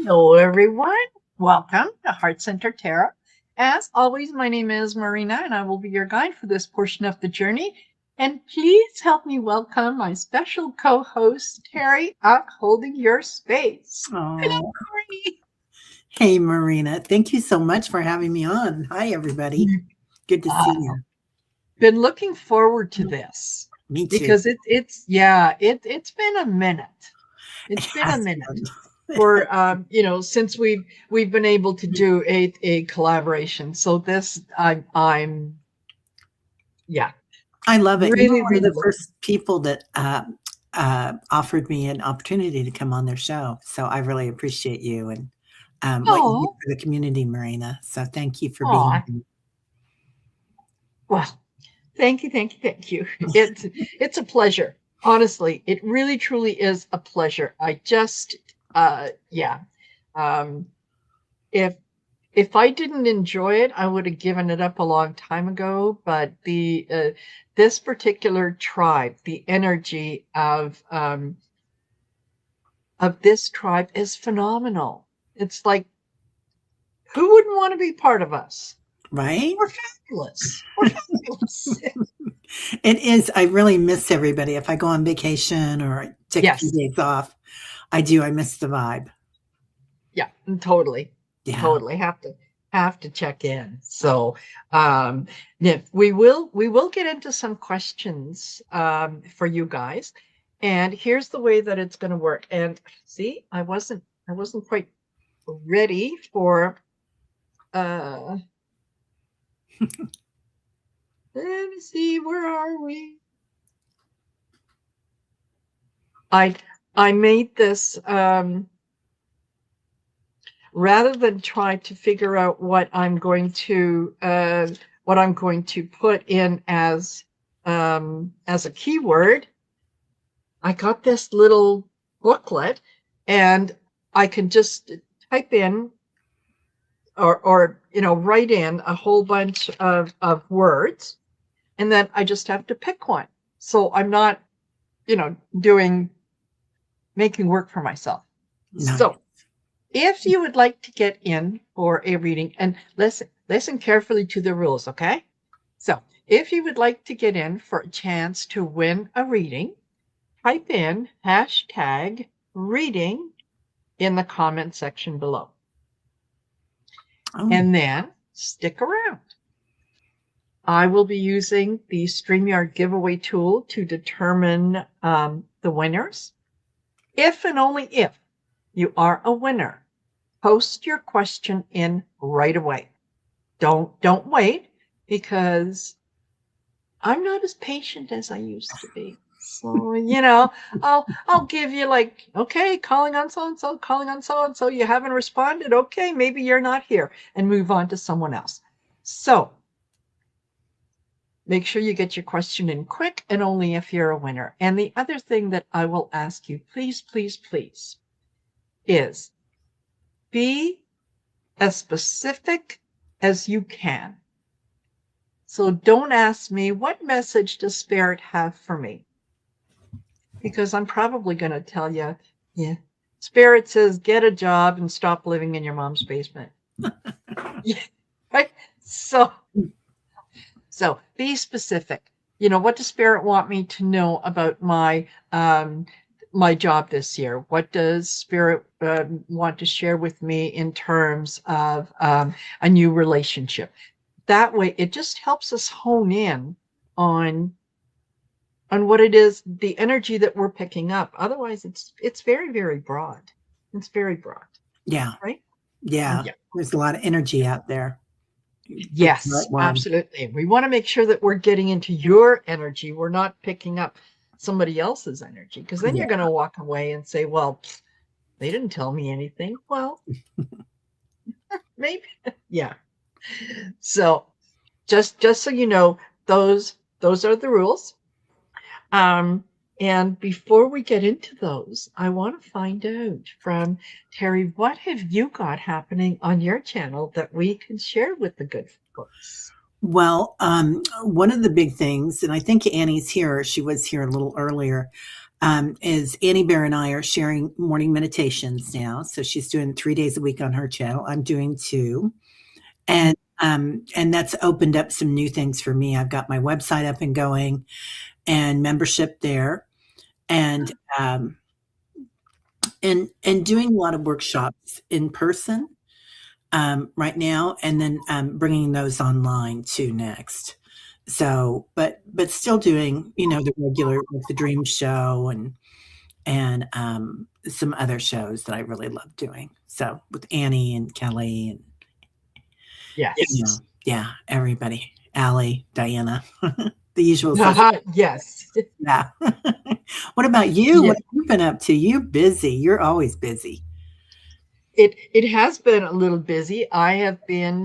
Hello, everyone. Welcome to Heart Center Tarot. As always, my name is Marina, and I will be your guide for this portion of the journey. And please help me welcome my special co-host, Teri, out holding your space. Hello, Oh, Teri. hey, Marina. Thank you so much for having me on. Hi, everybody. Good to see Uh, you. been looking forward to this Me too. because it's been a minute. It It's been a has minute been. for since we've been able to do a collaboration. So this I'm yeah, I love it. You were really, one of really the looking. first people that offered me an opportunity to come on their show. So I really appreciate you and what you do Oh, for the community, Marina. So thank you for being oh, here. well, thank you, thank you, thank you. It's a pleasure. Honestly, it really truly is a pleasure. I just yeah. Um if if I didn't enjoy it, I would have given it up a long time ago. But the this particular tribe, the energy of this tribe is phenomenal. It's like, who wouldn't want to be part of us? Right? We're fabulous. We're fabulous. It is. I really miss everybody. If I go on vacation or take a few Yes. days off, I do. I miss the vibe. Yeah, totally. Yeah. Totally. Have to check in. So yeah, we will get into some questions for you guys. And here's the way that it's gonna work. And see, I wasn't quite ready for uh let me see, where are we? I I made this rather than try to figure out what I'm going to put in as a keyword. I got this little booklet, and I can just type in or write in a whole bunch of words, and then I just have to pick one. So I'm not, doing making work for myself. Nice. So if you would like to get in for a reading, and listen carefully to the rules, okay? So if you would like to get in for a chance to win a reading, type in hashtag reading in the comment section below. Oh, And then stick around. I will be using the StreamYard giveaway tool to determine the winners. If and only if you are a winner, post your question in right away. Don't wait, because I'm not as patient as I used to be. So, I'll give you, like, okay, calling on so and so, calling on so and so, you haven't responded. Okay, maybe you're not here, and move on to someone else. So, make sure you get your question in quick, and only if you're a winner. And the other thing that I will ask you, please, please, please, is be as specific as you can. So don't ask me, what message does Spirit have for me? Because I'm probably going to tell you, yeah, Spirit says, get a job and stop living in your mom's basement. Yeah, right? So be specific. What does Spirit want me to know about my job this year? What does Spirit want to share with me in terms of a new relationship? That way, it just helps us hone in on what it is, the energy that we're picking up. Otherwise, it's very, very broad. It's very broad, yeah. right? Yeah. Yeah. There's a lot of energy out there. You pick the Yes, right one. absolutely. We want to make sure that we're getting into your energy. We're not picking up somebody else's energy, because then Yeah. you're going to walk away and say, well, they didn't tell me anything. Well, maybe. Yeah. So just so you know, those are the rules. Um, and before we get into those, I want to find out from Teri, what have you got happening on your channel that we can share with the good folks? Well, one of the big things, and I think Annie's here, she was here a little earlier. is Annie Bear and I are sharing morning meditations now. So she's doing 3 days a week on her channel. I'm doing 2. And that's opened up some new things for me. I've got my website up and going and membership there. And and doing a lot of workshops in person right now, and then bringing those online too next. So, but still doing the regular like the Dream Show and some other shows that I really love doing. So with Annie and Kelly and Yes. yeah, everybody, Allie, Diana, the usual suspects. Yes. Yeah. What about you? Yeah. What have you been up to? You're busy. You're always busy. It has been a little busy. I have been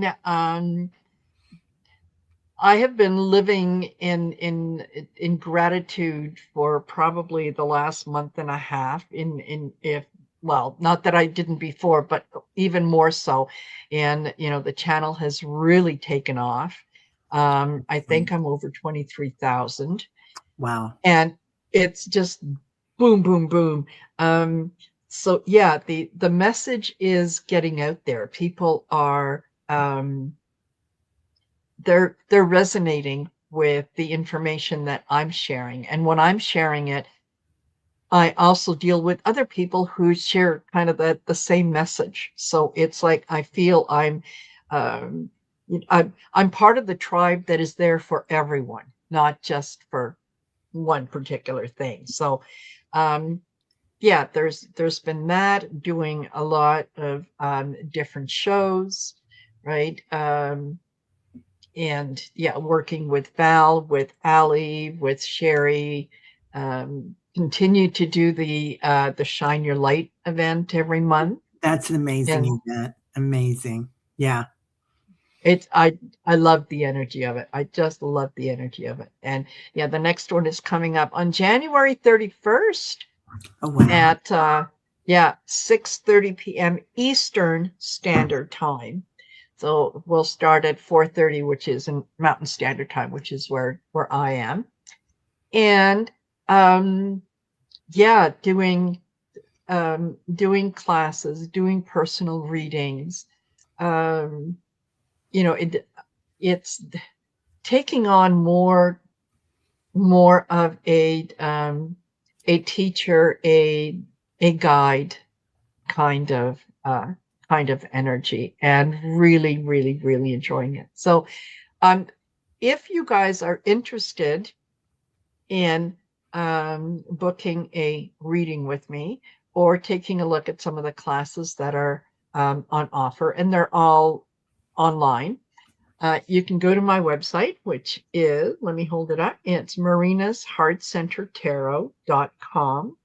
living in gratitude for probably the last month and a half in if well, not that I didn't before, but even more so. And the channel has really taken off. I think I'm over 23,000, Wow. and it's just boom, boom, boom. So yeah, the message is getting out there. People are they're resonating with the information that I'm sharing. And when I'm sharing it, I also deal with other people who share kind of the same message. So it's like I feel um, I'm part of the tribe that is there for everyone, not just for one particular thing. So yeah, there's been that, doing a lot of different shows, right? And yeah, working with Val, with Ali, with Sherry, continue to do the Shine Your Light event every month. That's an And amazing event. Amazing. Yeah. it's I love the energy of it. I just love the energy of it. And yeah, the next one is coming up on January 31st Oh, wow. at yeah, 6:30 p.m. Eastern Standard Time. So we'll start at 4:30, which is in Mountain Standard Time, which is where I am. And yeah, doing classes, doing personal readings. Um, it's taking on more of a teacher, a guide kind of uh, kind of energy, and really, really, really enjoying it. So if you guys are interested in booking a reading with me or taking a look at some of the classes that are on offer, and they're all online, you can go to my website, which is, let me hold it up, it's marinasheartcentertarot.com.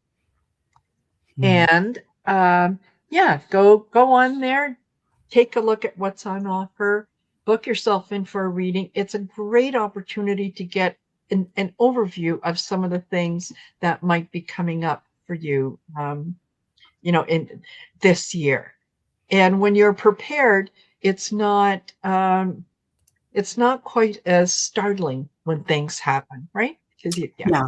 Hmm. And yeah, go on there, take a look at what's on offer, book yourself in for a reading. It's a great opportunity to get an overview of some of the things that might be coming up for you, in this year. And when you're prepared, it's not quite as startling when things happen, right? Because yeah. Yeah.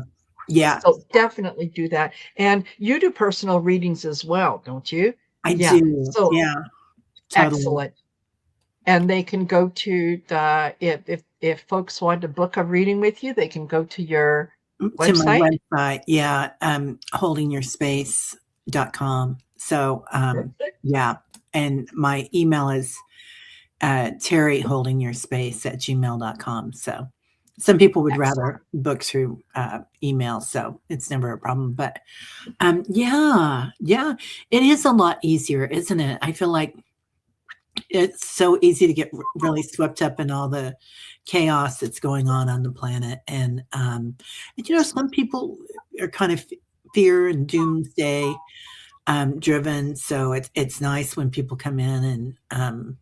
Yeah. So definitely do that. And you do personal readings as well, don't you? I Yeah. do. So Yeah. Totally. excellent. And they can go to the if folks want to book a reading with you, they can go to your To my website. website. Yeah. Holdingyourspace.com. So, Perfect. yeah. And my email is terryholdingyourspace@gmail.com. So some people would Excellent. rather book through email. So it's never a problem. But yeah, yeah, it is a lot easier, isn't it? I feel like it's so easy to get really swept up in all the chaos that's going on the planet. And some people are kind of fear and doomsday driven. So it's nice when people come in and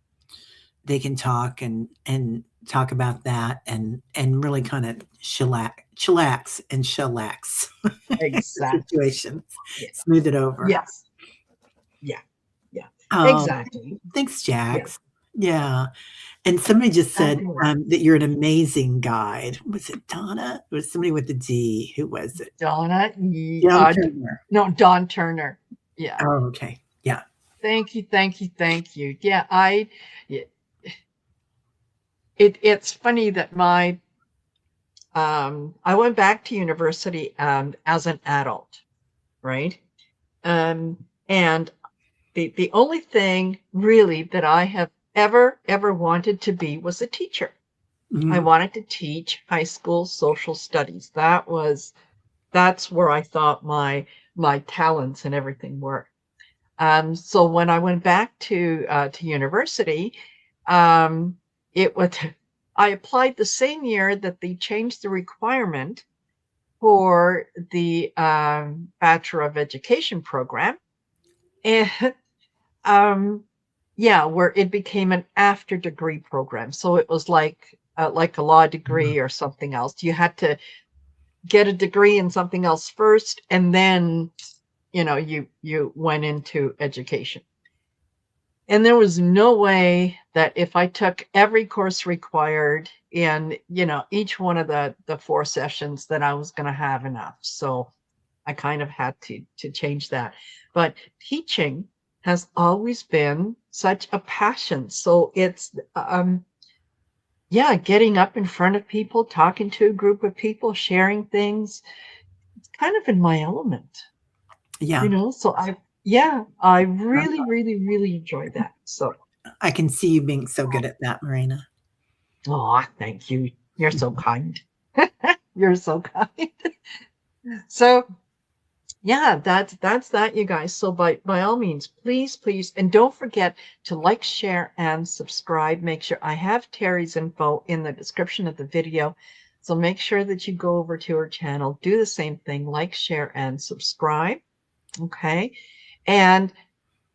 they can talk and talk about that and really kind of chillax and shellax the Exactly. situations, Yeah. smooth it over. Yes. Yeah. Yeah. Oh, Exactly. thanks, Yeah. Jax. Yeah. And somebody just said Fabulous. that you're an amazing guide. Was it Donna? It was somebody with a D. Who was it? Donna, Down Turner. no, Dawn Turner. Yeah. Oh, okay. Yeah. Thank you, thank you, thank you. Yeah, it's funny that I went back to university as an adult, right? And the only thing really that I have ever wanted to be was a teacher. I Mhm. wanted to teach high school social studies. That's where I thought my talents and everything were. So when I went back to university, um, it was I applied the same year that they changed the requirement for the Bachelor of Education program, and yeah, where it became an after degree program. So it was like a law degree or something else. You had to get a degree in something else first, and then you went into education. And there was no way that if I took every course required in, each one of the 4 sessions, that I was going to have enough. So I kind of had to change that. But teaching has always been such a passion. So it's yeah, getting up in front of people, talking to a group of people, sharing things. It's kind of in my element, Yeah. So I really, really, really enjoy that. So, I can see you being so good at that, Marina. oh, thank you. You're so kind. You're so kind. So, yeah, that's that, you guys. So by all means, please, please, and don't forget to like, share, and subscribe. Make sure I have Teri's info in the description of the video. So make sure that you go over to her channel, do the same thing, like, share, and subscribe. Okay. And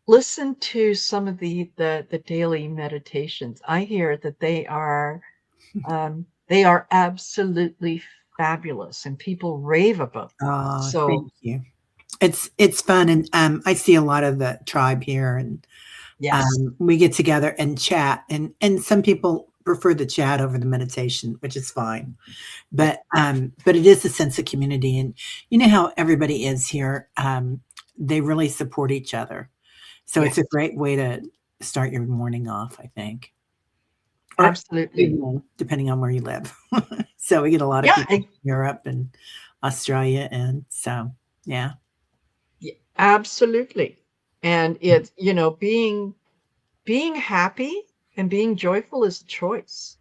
listen to some of the daily meditations. I hear that they are absolutely fabulous and people rave about them. Oh, So thank you. It's fun, and I see a lot of the tribe here, and yes, we get together and chat, and some people prefer the chat over the meditation, which is fine. yeah, But it is a sense of community, and you know how everybody is here. They really support each other, so it's a yes, great way to start your morning off, I think, or absolutely. evening, depending on where you live. So we get a lot of Yeah, people from Europe and Australia, and so yeah. yeah, absolutely. And it's, being happy and being joyful is a choice.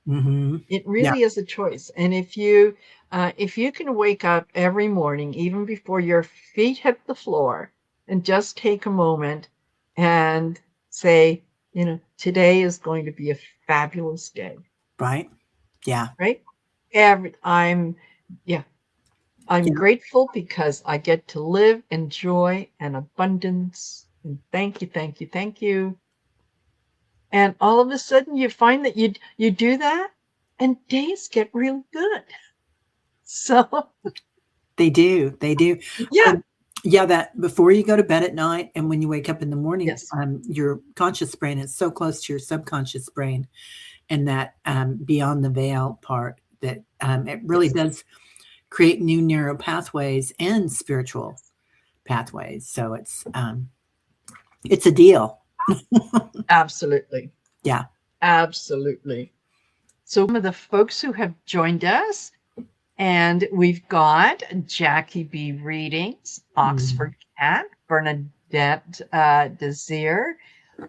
Hmm. It Yeah, really is a choice. And if you can wake up every morning, even before your feet hit the floor, and just take a moment and say, today is going to be a fabulous day, right. Yeah, right? Every yeah, I'm yeah. grateful because I get to live in joy and abundance. And thank you, thank you, thank you. And all of a sudden you find that you do that and days get real good. So They do. They do. yeah, Yeah, that before you go to bed at night and when you wake up in the morning, yes, your conscious brain is so close to your subconscious brain, and that beyond the veil part, that it really yes, does create new neural pathways and spiritual yes. pathways. So it's a deal. Absolutely. Yeah. Absolutely. So some of the folks who have joined us, and we've got Jackie B. Readings, Mhm. Oxford Cat, Bernadette Desir,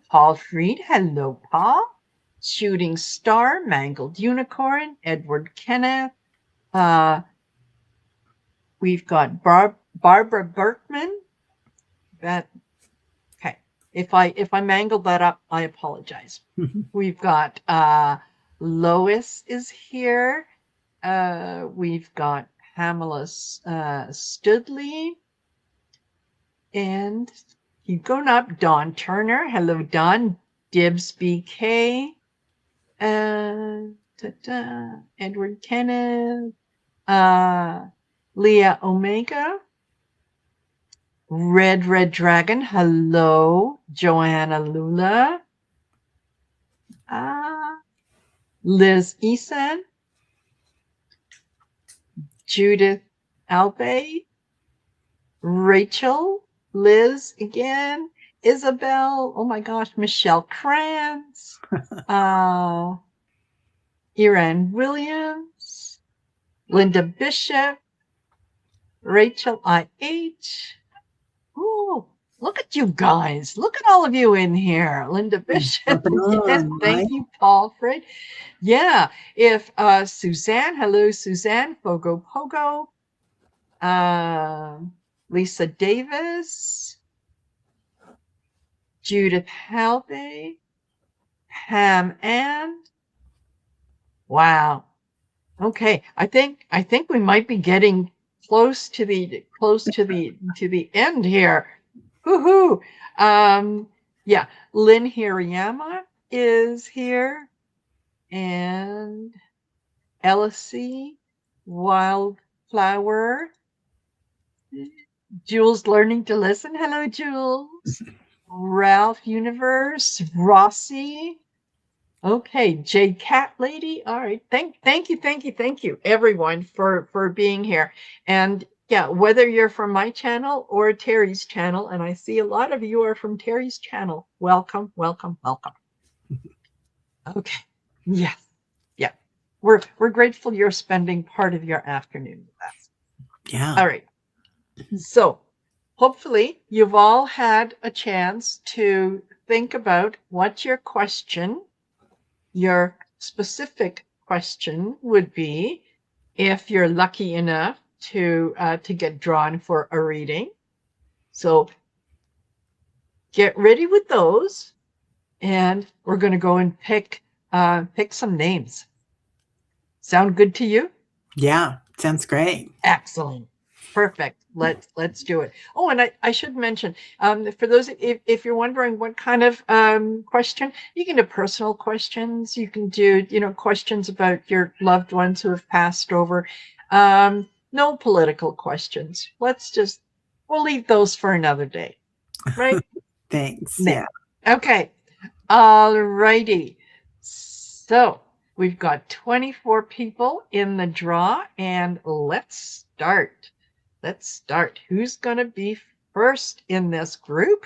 Paul Freed, hello, Paul, Shooting Star, Mangled Unicorn, Edward Kenneth. Uh, we've got Barbara Berkman. That okay. If I mangled that up, I apologize. We've got Lois is here. We've got Pamela Studley, and keep going up. Dawn Turner. Hello, Dawn. Dibs BK. Edward Kenneth. Uh, Leah Omega. Red Dragon. Hello. Joanna Lula. Liz Eason, Judith Albay, Rachel, Liz again, Isabel, oh my gosh, Michelle Kranz, Erin Williams, Linda Bishop, Rachel IH. Oh, look at you guys. Look at all of you in here. Linda Bishop. Yes, thank you, Paul Fred. Yeah. If Suzanne, hello, Suzanne, Fogo Pogo, Lisa Davis, Judith Halbay, Pam Ann. Wow. Okay. I think we might be getting close to the end here. Woohoo! Yeah, Lynn Hirayama is here, and Elsie Wildflower. Jules learning to listen. Hello, Jules. Ralph Universe, Rossi. Okay, Jade Cat Lady. All right. Thank you, everyone, for being here. And yeah, whether you're from my channel or Teri's channel, and I see a lot of you are from Teri's channel. Welcome, welcome, welcome. Okay. Yes. Yeah. We're grateful you're spending part of your afternoon with us. Yeah. All right. So hopefully you've all had a chance to think about what your specific question would be if you're lucky enough to get drawn for a reading. So get ready with those, and we're going to go and pick some names. Sound good to you? Yeah, sounds great. Excellent. Perfect. Let's do it. Oh, and I should mention, for those, if you're wondering what kind of question, you can do personal questions. You can do, questions about your loved ones who have passed over. No political questions. We'll leave those for another day. Right? Thanks. No. Yeah. Okay. All righty. So we've got 24 people in the draw, and let's start. Who's going to be first in this group?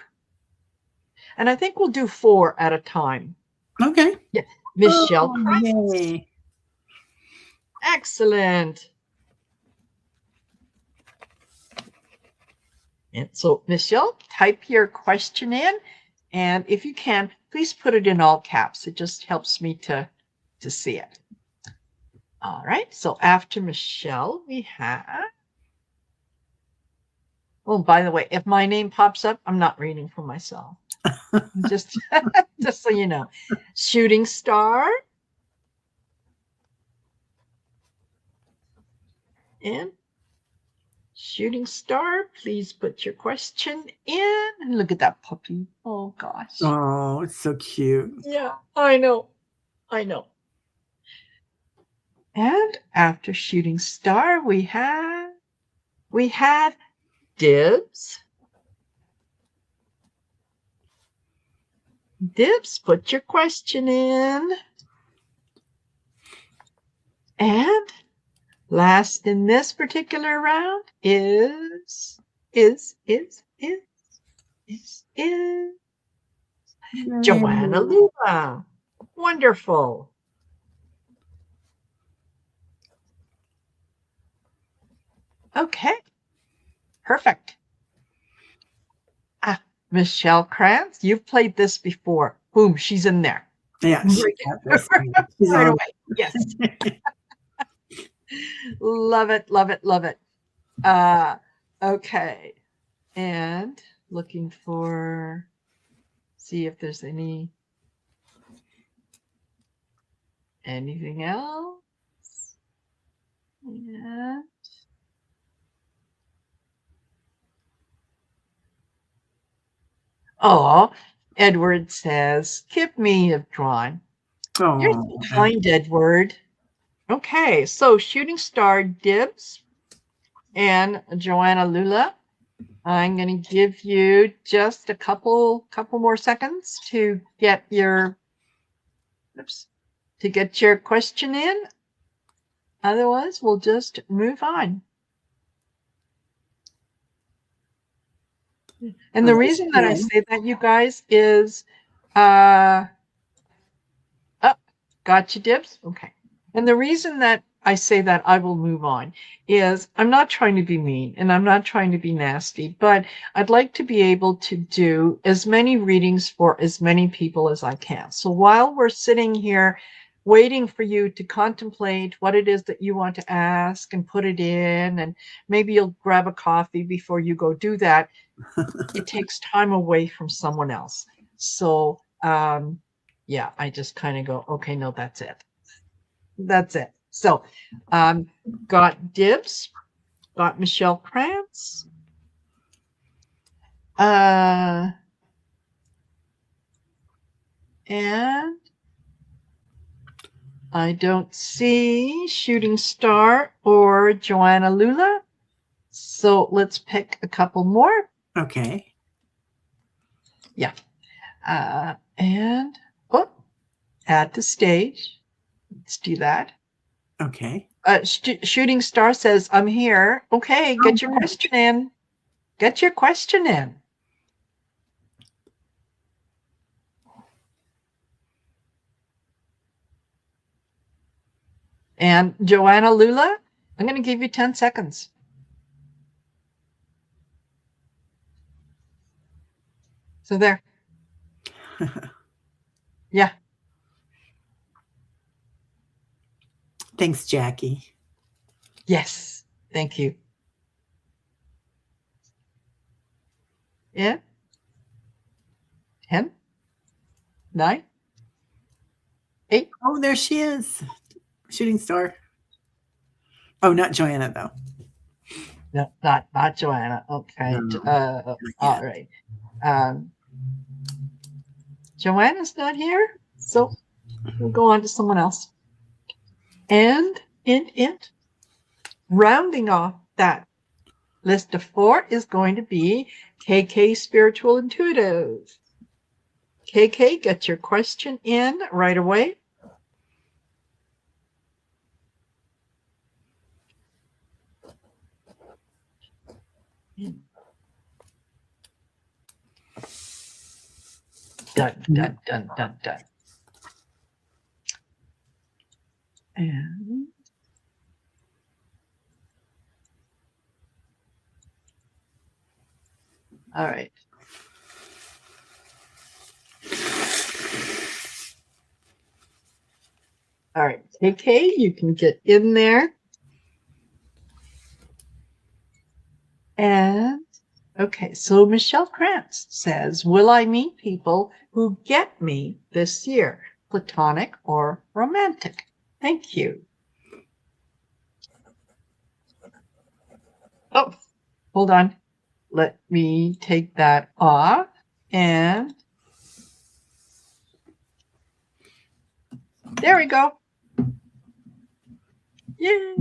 And I think we'll do 4 at a time. Okay. Yeah. Michelle Kranz. Yay. Excellent. And so, Michelle, type your question in. And if you can, please put it in all caps. It just helps me to see it. All right. So after Michelle, we have... Oh, by the way, if my name pops up, I'm not reading for myself. just so you know. Shooting Star. And Shooting Star, please put your question in. And look at that puppy. Oh, gosh. Oh, it's so cute. Yeah, I know. And after Shooting Star, we had Dibs. Dibs, put your question in. And last in this particular round is Joanna Lula. Wonderful. Okay. Perfect. Michelle Kranz, you've played this before. Boom, she's in there. Yeah. Right away. Yes. Love it. Okay. And looking for, see if there's anything else. And oh, Edward says, "Give me a drawn." Oh, you're so kind, Edward. Okay, so Shooting Star, Dibs, and Joanna Lula. I'm going to give you just a couple more seconds to get your oops, to get your question in. Otherwise, we'll just move on. And the reason that I say that, you guys, is gotcha, Dibs. Okay. And the reason that I say that I will move on is I'm not trying to be mean and I'm not trying to be nasty, but I'd like to be able to do as many readings for as many people as I can. So while we're sitting here waiting for you to contemplate what it is that you want to ask and put it in, and maybe you'll grab a coffee before you go do that, it takes time away from someone else. So, yeah, I just kind of go, okay, no, that's it. That's it. So, got Dibs, got Michelle Krantz, and I don't see Shooting Star or Joanna Lula. So let's pick a couple more. Okay. Yeah. And add to stage. Let's do that. Okay. Shooting Star says, I'm here. Okay, get your question in. Get your question in. And Joanna Lula, I'm going to give you 10 seconds. So there. Yeah. Thanks, Jackie. Yes. Thank you. Yeah. 10, 9, 8. Oh, there she is. Shooting Star. Oh, not Joanna, though. No, not Joanna. Okay. No, all right. Joanna's not here, so we'll go on to someone else. And in it, rounding off that list of 4 is going to be KK Spiritual Intuitive. KK, get your question in right away. Done, done, done, done, done. And all right. All right, KK, you can get in there. And okay, so Michelle Krantz says, will I meet people who get me this year, platonic or romantic? Thank you. Oh, hold on. Let me take that off. And there we go. Yay.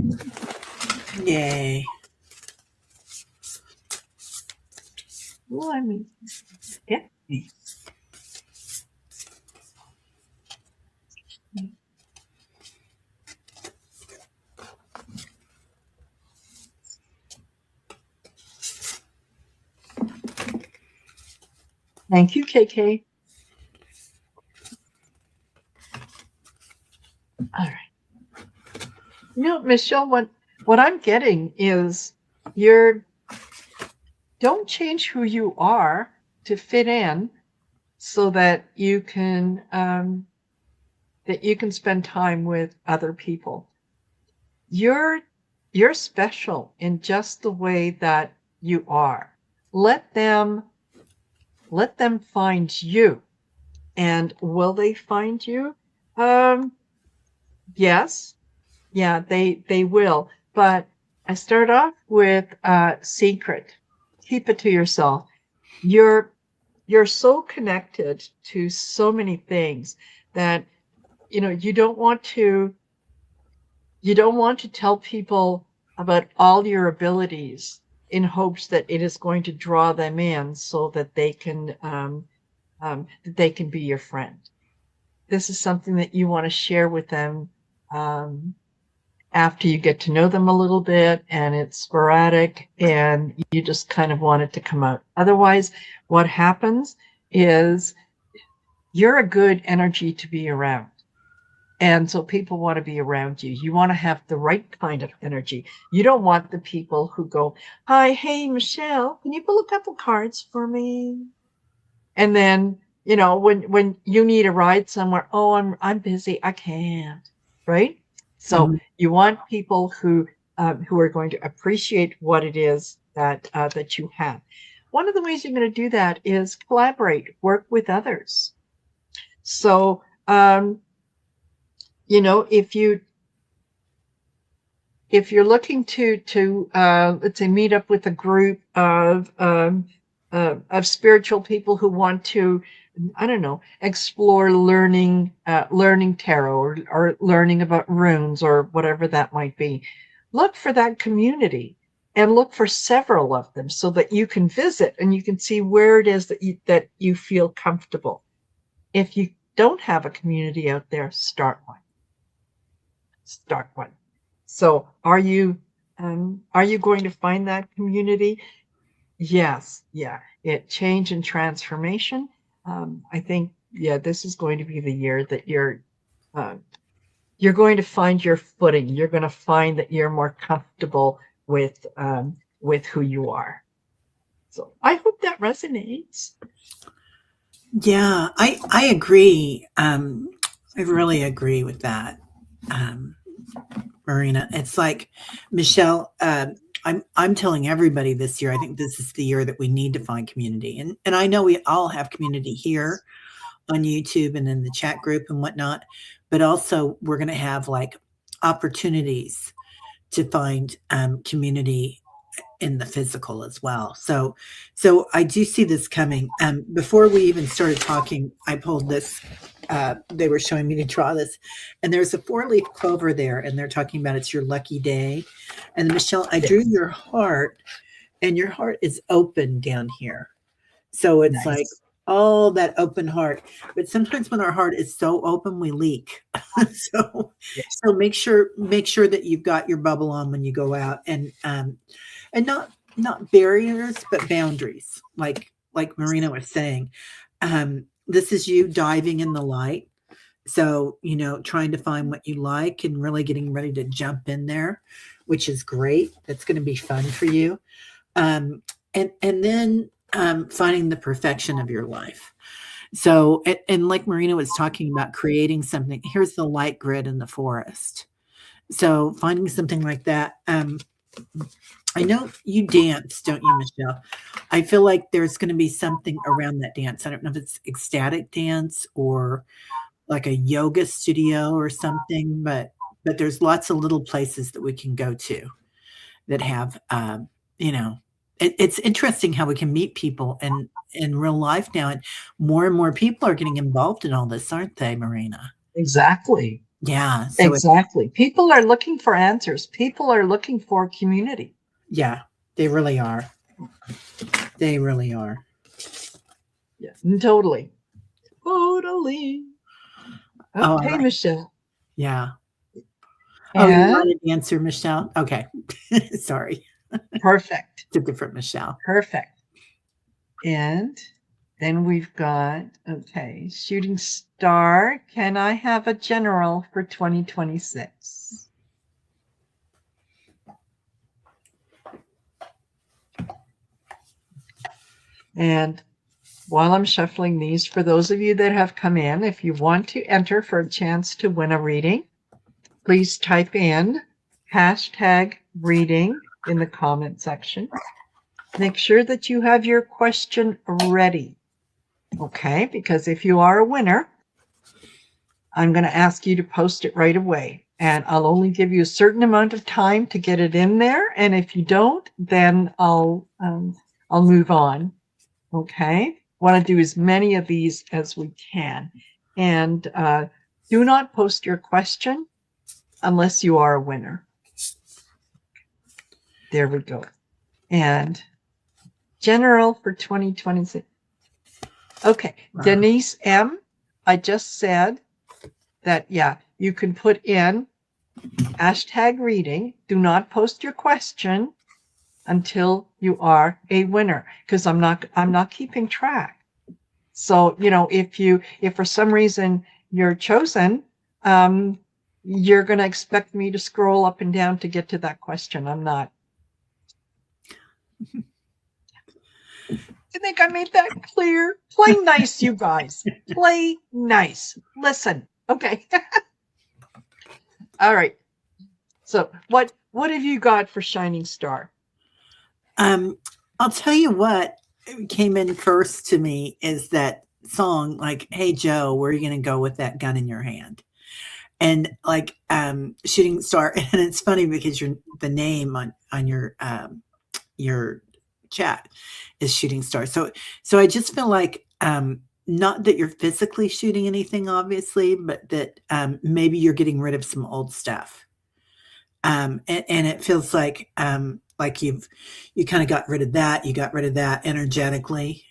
Yay. Let me get me. Thank you, KK. All right. You know, Michelle, what I'm getting is don't change who you are to fit in, so that you can spend time with other people. You're special in just the way that you are. Let them find you. And will they find you? Yes. Yeah, they will. But I start off with secret. Keep it to yourself. You're so connected to so many things that you don't want to tell people about all your abilities in hopes that it is going to draw them in so that they can be your friend. this is something that you want to share with them after you get to know them a little bit, and it's sporadic and you just kind of want it to come out. Otherwise, what happens is you're a good energy to be around. And so people want to be around you. You want to have the right kind of energy. You don't want the people who go, hi, hey, Michelle, can you pull a couple cards for me? And then, when you need a ride somewhere, oh, I'm busy, I can't, right? So you want people who are going to appreciate what it is that you have. One of the ways you're going to do that is collaborate, work with others. So, if you're looking to let's say meet up with a group of spiritual people who want to, I don't know, explore learning tarot or learning about runes or whatever that might be, look for that community and look for several of them so that you can visit and you can see where it is that you feel comfortable. If you don't have a community out there, start one. So are you going to find that community? Yes. Yeah. Change and transformation. I think, this is going to be the year that you're going to find your footing. You're going to find that you're more comfortable with who you are. So I hope that resonates. Yeah, I agree. I really agree with that, Marina. It's like, Michelle, I'm telling everybody this year, I think this is the year that we need to find community. And I know we all have community here on YouTube and in the chat group and whatnot, but also we're going to have like opportunities to find community in the physical as well. So I do see this coming. Before we even started talking, I pulled this. They were showing me to draw this, and there's a 4-leaf clover there, and they're talking about it's your lucky day. And Michelle, I drew your heart, and your heart is open down here. So it's Nice. like all that open heart. But sometimes when our heart is so open, we leak. So make sure that you've got your bubble on when you go out, and not barriers, but boundaries, like Marina was saying. This is you diving in the light. So, trying to find what you like and really getting ready to jump in there, which is great. That's going to be fun for you. And then finding the perfection of your life. So, and like Marina was talking about, creating something. Here's the light grid in the forest. So finding something like that. I know you dance, don't you, Michelle? I feel like there's going to be something around that dance. I don't know if it's ecstatic dance or like a yoga studio or something, but there's lots of little places that we can go to that have, it's interesting how we can meet people in real life now, and more people are getting involved in all this, aren't they, Marina? Exactly. Yeah. So exactly. People are looking for answers. People are looking for community. Yeah, they really are. They really are. Yeah, totally. Okay, right. Michelle. Yeah. And you wanted the answer, Michelle? Okay. Sorry. Perfect. It's a different Michelle. Perfect. And then we've got, shooting star. Can I have a general for 2026? And while I'm shuffling these, for those of you that have come in, if you want to enter for a chance to win a reading, please type in #reading in the comment section. Make sure that you have your question ready. Okay, because if you are a winner, I'm going to ask you to post it right away. And I'll only give you a certain amount of time to get it in there. And if you don't, then I'll move on. Okay, want to do as many of these as we can. And do not post your question unless you are a winner. There we go. And general for 2026. Okay, wow. Denise M., I just said that, yeah, you can put in hashtag reading. Do not post your question until you are a winner, because I'm not keeping track. So, if for some reason you're chosen, you're going to expect me to scroll up and down to get to that question. I'm not. I think I made that clear. Play nice, you guys. Play nice. Listen. Okay. All right. So what have you got for Shining Star? I'll tell you what came in first to me is that song, like, "Hey Joe, where are you going to go with that gun in your hand?" And like Shooting Star, and it's funny because the name on your chat is Shooting Star. So I just feel like not that you're physically shooting anything, obviously, but that maybe you're getting rid of some old stuff. And it feels like you kind of got rid of that. You got rid of that energetically.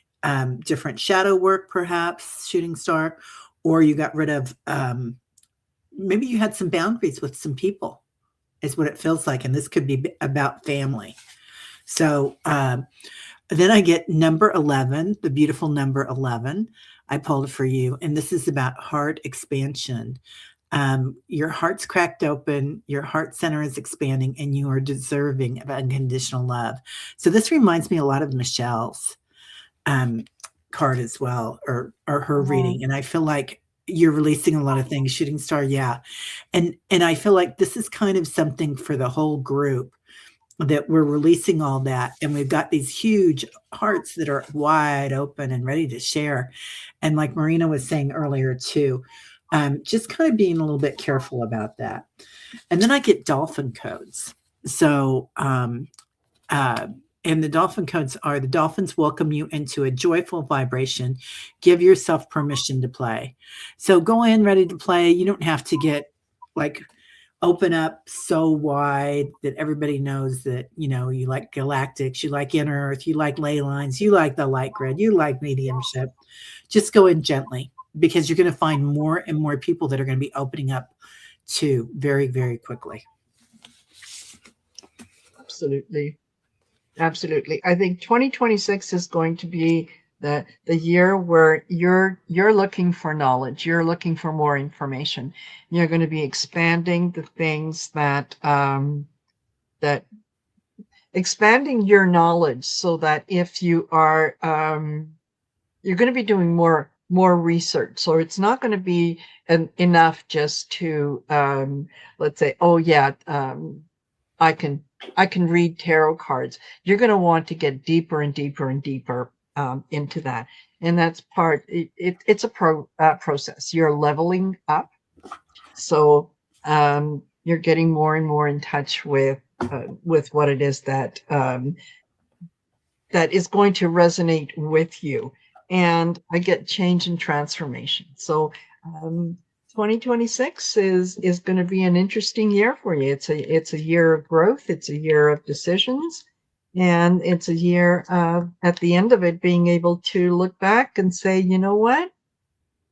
Different shadow work, perhaps, Shooting Star, or you got rid of maybe you had some boundaries with some people, is what it feels like. And this could be about family. So then I get number 11, the beautiful number 11. I pulled for you. And this is about heart expansion. Your heart's cracked open, your heart center is expanding, and you are deserving of unconditional love. So this reminds me a lot of Michelle's card as well, or her reading. And I feel like you're releasing a lot of things, Shooting Star. Yeah. And I feel like this is kind of something for the whole group, that we're releasing all that. And we've got these huge hearts that are wide open and ready to share. And like Marina was saying earlier too, just kind of being a little bit careful about that. And then I get dolphin codes. So, and the dolphin codes are: the dolphins welcome you into a joyful vibration. Give yourself permission to play. So go in ready to play. You don't have to get like open up so wide that everybody knows that, you like galactics, you like inner earth, you like ley lines, you like the light grid, you like mediumship. Just go in gently, because you're going to find more and more people that are going to be opening up to very, very quickly. Absolutely. Absolutely. I think 2026 is going to be the year where you're looking for knowledge. You're looking for more information. You're going to be expanding the things that expanding your knowledge, so that if you are you're going to be doing more research. So it's not going to be enough just to let's say, oh yeah, I can read tarot cards. You're going to want to get deeper and deeper and deeper into that. And that's part, it's a process. You're leveling up. So you're getting more and more in touch with what it is that that is going to resonate with you. And I get change and transformation. So 2026 is going to be an interesting year for you. It's a year of growth. It's a year of decisions, and it's a year of, at the end of it, being able to look back and say, you know what,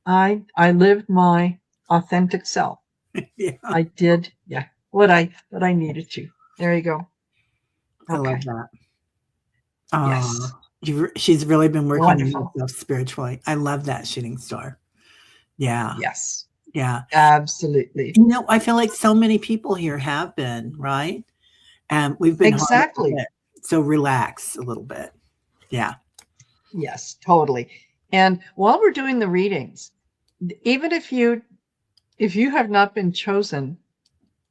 I lived my authentic self. Yeah. I did, yeah, what I needed to. There you go. I love that. Yes. She's really been working on Wonderful. herself spiritually. I love that, Shooting Star. Yeah. Yes. Yeah. Absolutely. I feel like so many people here have been, right? And we've been exactly. hard on it. So relax a little bit. Yeah. Yes, totally. And while we're doing the readings, even if you have not been chosen,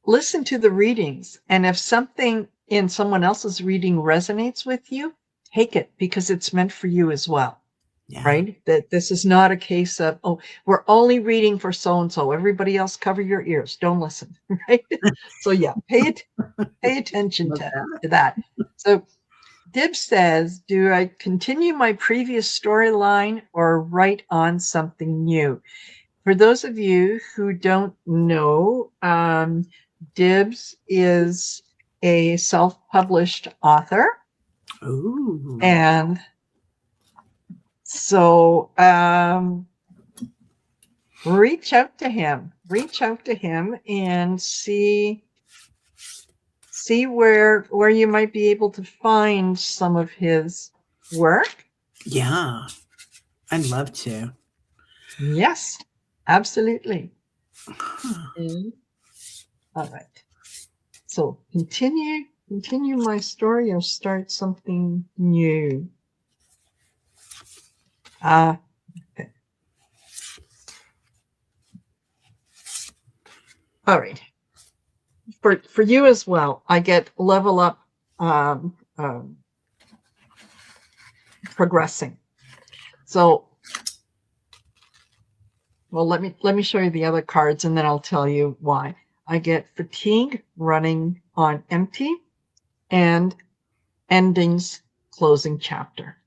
listen to the readings. And if something in someone else's reading resonates with you, take it, because it's meant for you as well. Yeah. Right? That this is not a case of, oh, we're only reading for so-and-so. Everybody else, cover your ears. Don't listen. Right? So yeah, pay attention to that. So Dib says, do I continue my previous storyline or write on something new? For those of you who don't know, Dibs is a self-published author. Ooh. And so reach out to him. Reach out to him and see where you might be able to find some of his work. Yeah, I'd love to. Yes, absolutely. Huh. All right. So continue my story or start something new. Okay. All right. For you as well, I get level up, progressing. So, well, let me show you the other cards, and then I'll tell you why. I get fatigue, running on empty, and endings, closing chapter.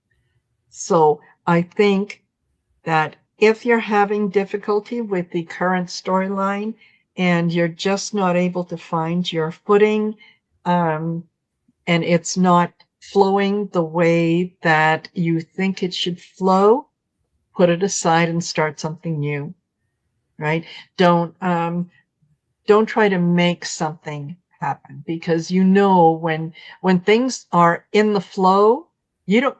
So I think that if you're having difficulty with the current storyline and you're just not able to find your footing, and it's not flowing the way that you think it should flow, put it aside and start something new, right? Don't try to make something happen, because when things are in the flow, you don't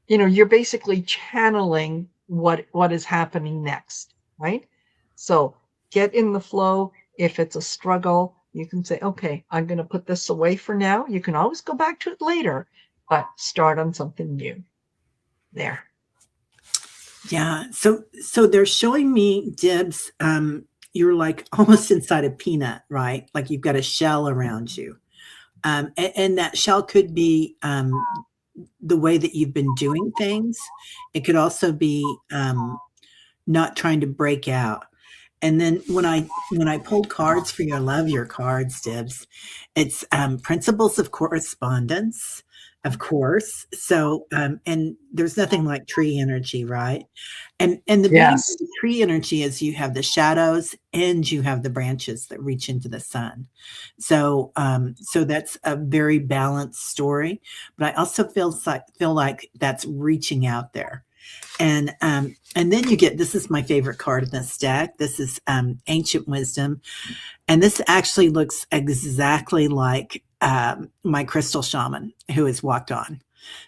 you're basically channeling what is happening next, right? So get in the flow. If it's a struggle, you can say, okay, I'm going to put this away for now. You can always go back to it later, but start on something new. There. Yeah. So they're showing me, Dibs. You're like almost inside a peanut, right? Like you've got a shell around you. And that shell could be the way that you've been doing things. It could also be not trying to break out. And then when I pulled cards for you, I love your cards, Dibs. It's principles of correspondence, of course. So and there's nothing like tree energy, right? And the beauty of Yes. the tree energy is you have the shadows and you have the branches that reach into the sun. So that's a very balanced story. But I also feel like that's reaching out there. And then you get, this is my favorite card in this deck. This is Ancient Wisdom, and this actually looks exactly like my crystal shaman who has walked on.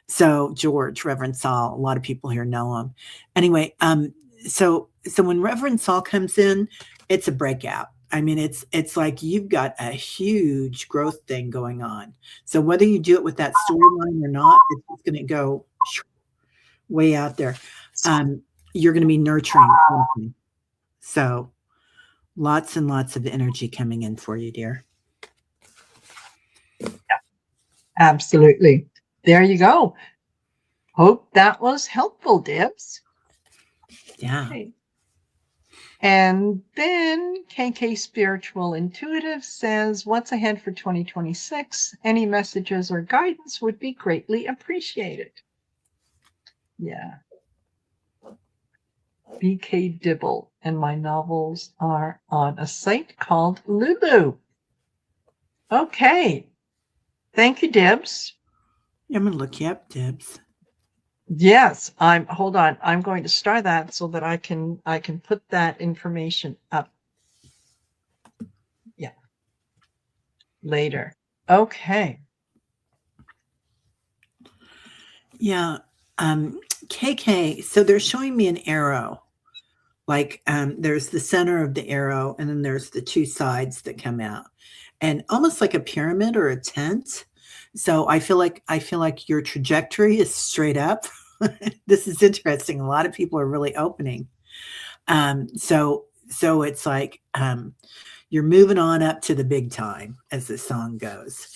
So George, Reverend Saul, a lot of people here know him. Anyway, so when Reverend Saul comes in, it's a breakout. I mean, it's like you've got a huge growth thing going on. So whether you do it with that storyline or not, it's going to go way out there. You're going to be nurturing something. So lots and lots of energy coming in for you, dear. Absolutely. There you go. Hope that was helpful, Dibs. Yeah. Okay. And then KK Spiritual Intuitive says, what's ahead for 2026? Any messages or guidance would be greatly appreciated. Yeah. BK Dibble, and my novels are on a site called Lulu. Okay. Thank you, Dibs. I'm going to look you up, Dibs. Yes, hold on. I'm going to start that so that I can put that information up. Yeah. Later. Okay. Yeah. KK, so they're showing me an arrow. Like there's the center of the arrow, and then there's the two sides that come out. And almost like a pyramid or a tent. So I feel like your trajectory is straight up. This is interesting. A lot of people are really opening. So it's like you're moving on up to the big time, as the song goes.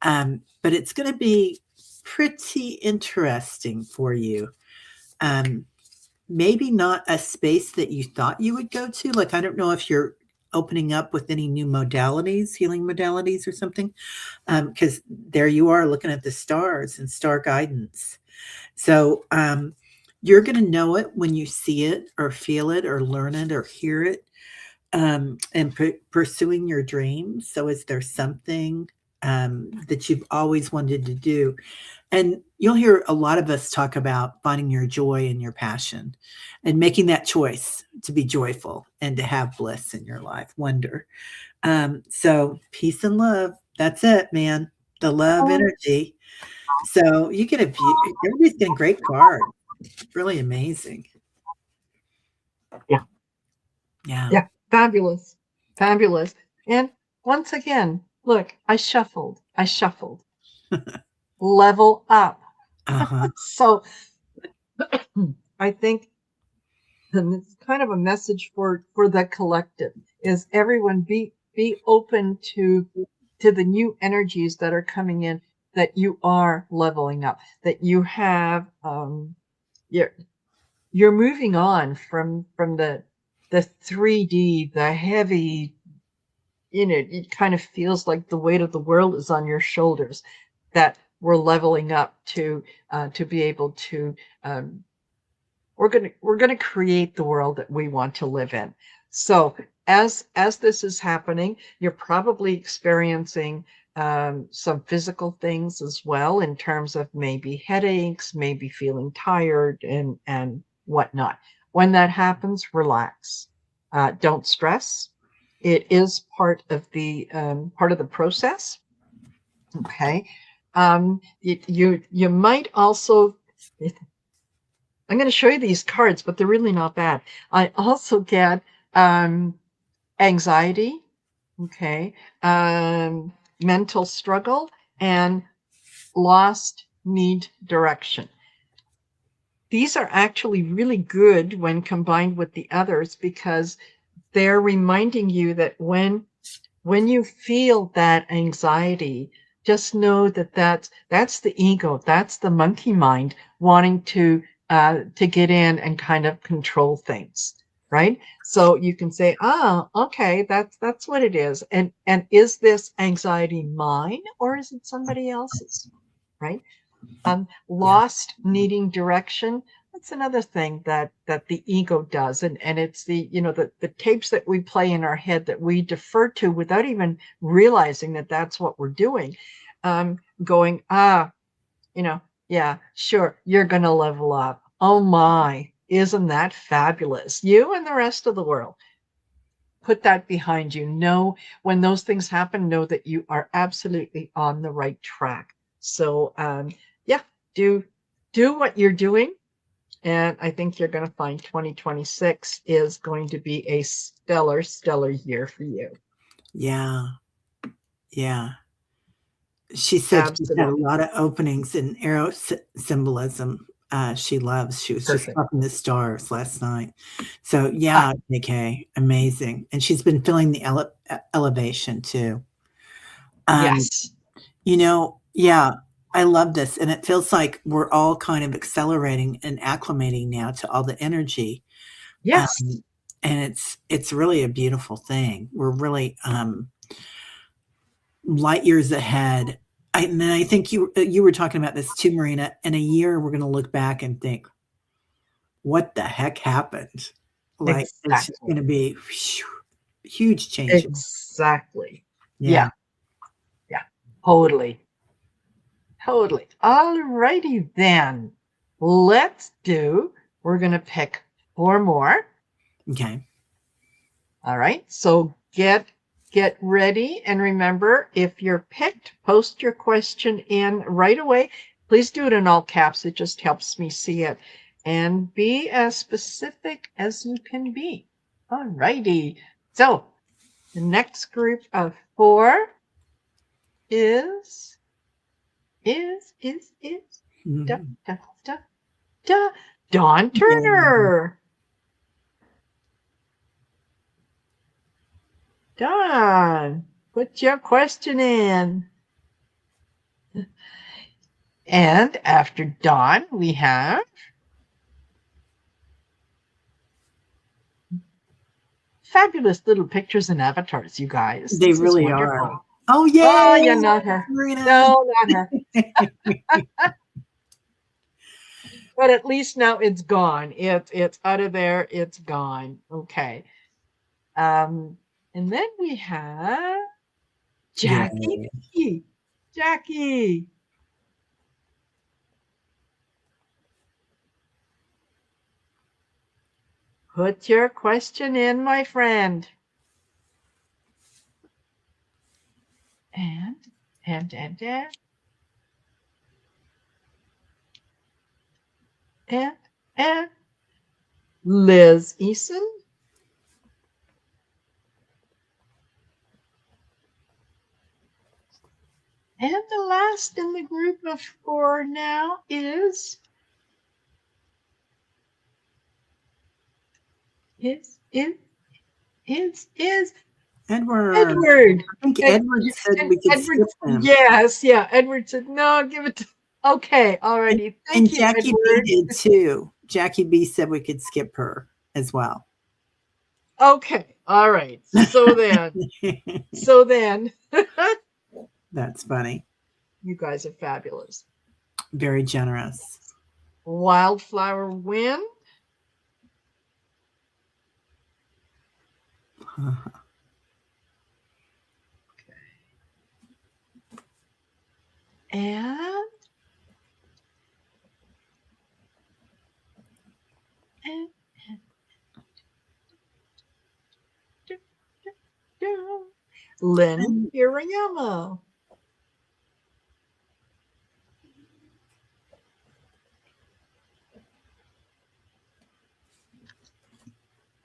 But it's going to be pretty interesting for you. Maybe not a space that you thought you would go to. Like, I don't know if you're opening up with any new modalities, healing modalities or something, because there you are looking at the stars and star guidance. So you're going to know it when you see it or feel it or learn it or hear it, and pursuing your dreams. So is there something that you've always wanted to do? And you'll hear a lot of us talk about finding your joy and your passion and making that choice to be joyful and to have bliss in your life, wonder. So peace and love. That's it, man. The love Oh, energy. So you get everybody's getting great cards. Really amazing. yeah. Yeah. Yeah. Fabulous. Fabulous. And once again, look, I shuffled. Level up. Uh-huh. So I think, and it's kind of a message for the collective, is everyone be open to the new energies that are coming in, that you are leveling up, that you have you're you're moving on from the 3D, the heavy, it kind of feels like the weight of the world is on your shoulders, that we're leveling up to be able to um, we're gonna create the world that we want to live in. So as this is happening, you're probably experiencing some physical things as well, in terms of maybe headaches, maybe feeling tired, and whatnot. When that happens, relax. Don't stress. It is part of the process. Okay. You might also, I'm going to show you these cards, but they're really not bad. I also get anxiety, okay, mental struggle, and lost need direction. These are actually really good when combined with the others, because they're reminding you that when you feel that anxiety, just know that that's the ego, that's the monkey mind wanting to get in and kind of control things, right? So you can say, "Ah, okay, that's what it is." And is this anxiety mine, or is it somebody else's, right? Yeah. Lost needing direction. That's another thing that the ego does, and it's the tapes that we play in our head that we defer to without even realizing that that's what we're doing. Going, yeah, sure, you're gonna level up. Oh my, isn't that fabulous? You and the rest of the world. Put that behind you. Know, when those things happen, know that you are absolutely on the right track. So yeah, do what you're doing, and I think you're going to find 2026 is going to be a stellar year for you. Yeah. Yeah. She said she's had a Absolutely. lot of openings in arrow symbolism. She loves. She was just Perfect. up in the stars last night. So Ah, yeah, JK, amazing. And she's been feeling the elevation too. Um, yes. yeah, I love this, and it feels like we're all kind of accelerating and acclimating now to all the energy. Yes. And it's really a beautiful thing. We're really light years ahead. And I think you were talking about this too, Marina. In a year, we're going to look back and think, "What the heck happened?" Like it's just Exactly. going to be whew, huge changes. Exactly. Yeah. Yeah, Yeah. Totally. Totally. All righty then. We're going to pick four more. okay. All right. So get ready, and remember, if you're picked, post your question in right away. Please do it in all caps. It just helps me see it. And be as specific as you can be. All righty. So the next group of four is da, Mhm. da, da, da, Dawn Yeah. Turner. Dawn, put your question in. And after Dawn, we have fabulous little pictures and avatars, you guys. They This is really are. wonderful. Oh, Oh, yay, yeah, not her. Marina. No, not her. But at least now it's gone. It's out of there. It's gone. Okay. Um, and then we have Jackie Yay. B. Jackie. Put your question in, my friend. And. And Liz Eason. And the last in the group of 4 now is Edward. Edward. I think Edward said we could Edward, skip them. yes, yeah. Edward said, no, give it to. Okay, alrighty. Thank you, Jackie Edward. B did too. Jackie B said we could skip her as well. Okay, all right. So then, That's funny. you guys are fabulous. Very generous. Wildflower Wind. Uh-huh. And Lynn Hirayama.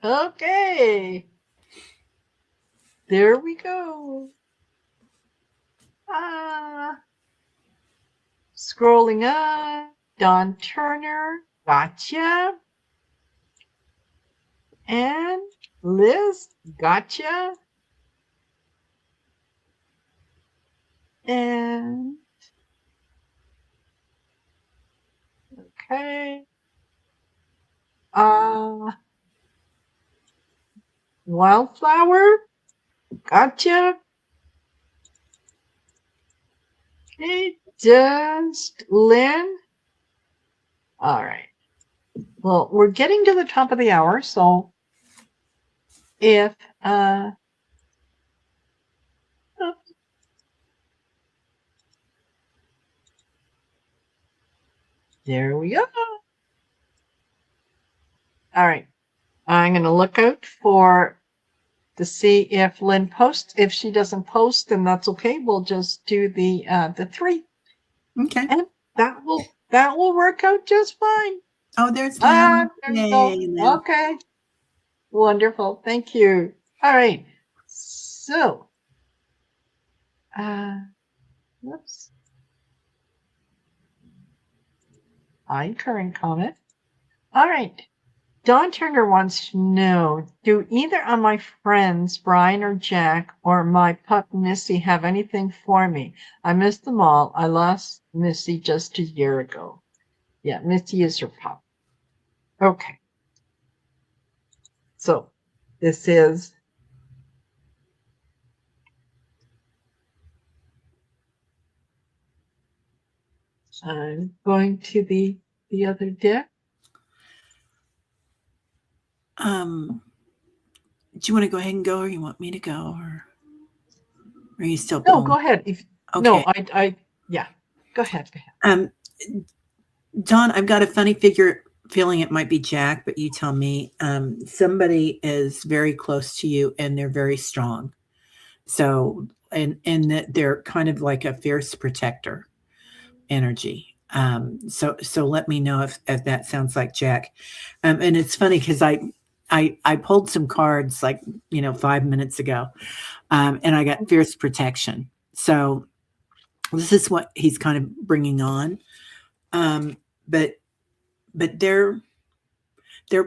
Okay. There we go. Scrolling up. Don Turner. Gotcha. And Liz. Gotcha. And okay. Wildflower. Gotcha. Okay, just Lynn. All right. Well, we're getting to the top of the hour, so if there we go. All right. I'm going to look out to see if Lynn posts. If she doesn't post, then that's okay. We'll just do the 3. Okay. And that will work out just fine. Oh, there's Lynn. There you go. Lynn. Okay. Wonderful. Thank you. All right. So, whoops. Hi, current comment. All right. Don Turner wants to know, do either of my friends, Brian or Jack, or my pup Missy have anything for me? I missed them all. I lost Missy just a year ago. Yeah, Missy is her pup. Okay. So this is I'm going to the other deck. Do you want to go ahead and go, or you want me to go, or are you still? No, go ahead. Okay. No, yeah. Go ahead. Don, I've got a funny feeling it might be Jack, but you tell me. Somebody is very close to you, and they're very strong. So, and that they're kind of like a fierce protector energy. So let me know if that sounds like Jack. And it's funny because I pulled some cards 5 minutes ago, and I got fierce protection. So this is what he's kind of bringing on. But they're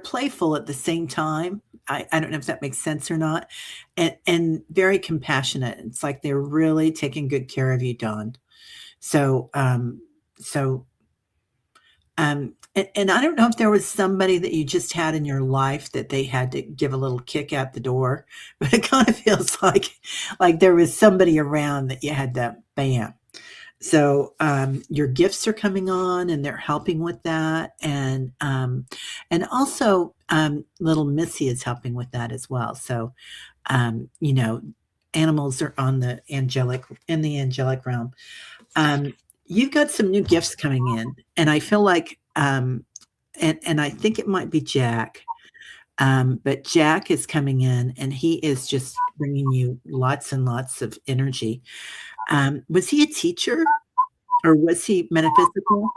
playful at the same time. I don't know if that makes sense or not, and very compassionate. It's like they're really taking good care of you, Dawn. And I don't know if there was somebody that you just had in your life that they had to give a little kick out the door, but it kind of feels like there was somebody around that you had to bam. So your gifts are coming on, and they're helping with that, and also little Missy is helping with that as well. So animals are in the angelic realm. You've got some new gifts coming in, and I feel like and I think it might be Jack. But Jack is coming in, and he is just bringing you lots and lots of energy. Was he a teacher or was he metaphysical?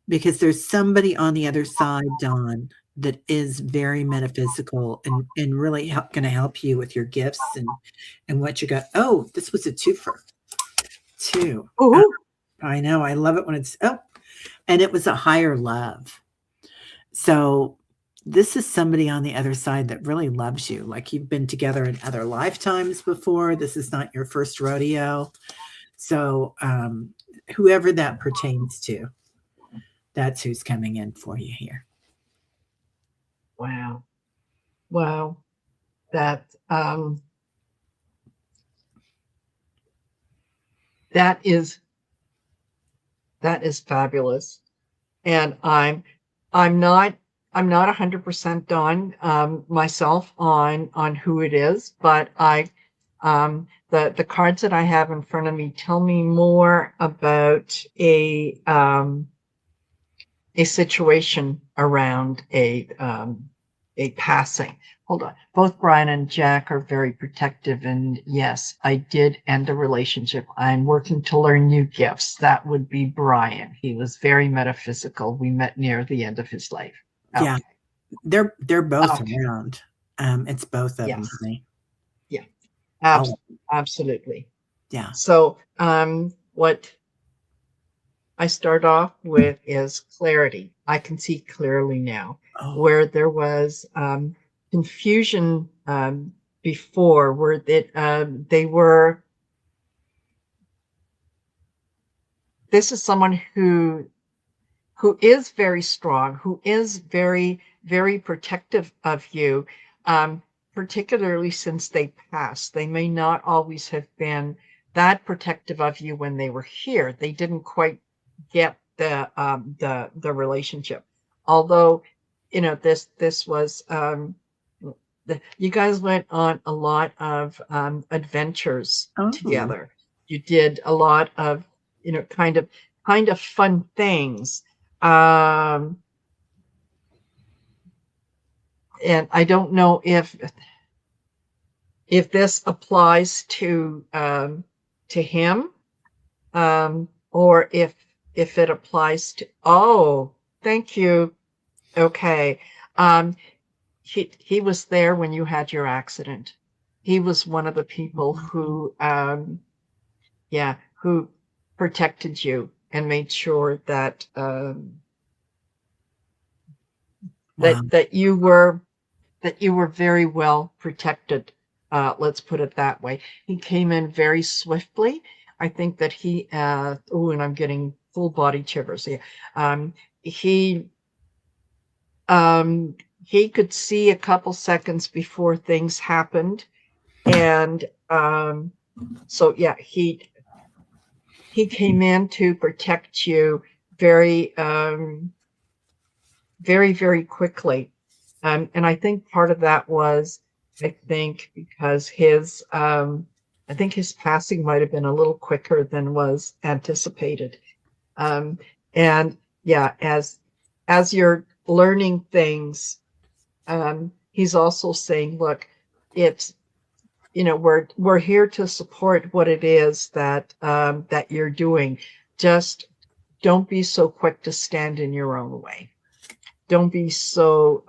Because there's somebody on the other side, Dawn, that is very metaphysical and really going to help you with your gifts and what you got. Oh, this was a twofer. Two. Ooh. I know. I love it when it's and it was a higher love. So this is somebody on the other side that really loves you. Like you've been together in other lifetimes before. This is not your first rodeo. So whoever that pertains to, that's who's coming in for you here. Wow. Wow. That is fabulous. And I'm not 100% done myself on who it is, but the cards that I have in front of me tell me more about a situation around a passing. Hold on. Both Brian and Jack are very protective, and yes, I did end a relationship. I'm working to learn new gifts. That would be Brian. He was very metaphysical. We met near the end of his life. Okay. Yeah, they're both around. It's both of them, honey. Yeah, absolutely. Yeah. So, what I start off with is clarity. I can see clearly now where there was confusion before, where they were. This is someone who is very strong, who is very, very protective of you, particularly since they passed. They may not always have been that protective of you when they were here. They didn't quite get the relationship. Although, this was you guys went on a lot of adventures together. You did a lot of kind of fun things. And I don't know if this applies to him, or if it applies to. Oh, thank you. Okay. He was there when you had your accident. He was one of the people who who protected you and made sure that that you were very well protected. Let's put it that way. He came in very swiftly. I think that he and I'm getting full body shivers here. He could see a couple seconds before things happened, and so yeah, he came in to protect you very very, very quickly. And I think part of that was, because his passing might have been a little quicker than was anticipated. And yeah, as you're learning things, he's also saying, look, it's, we're here to support what it is that you're doing. Just don't be so quick to stand in your own way. Don't be so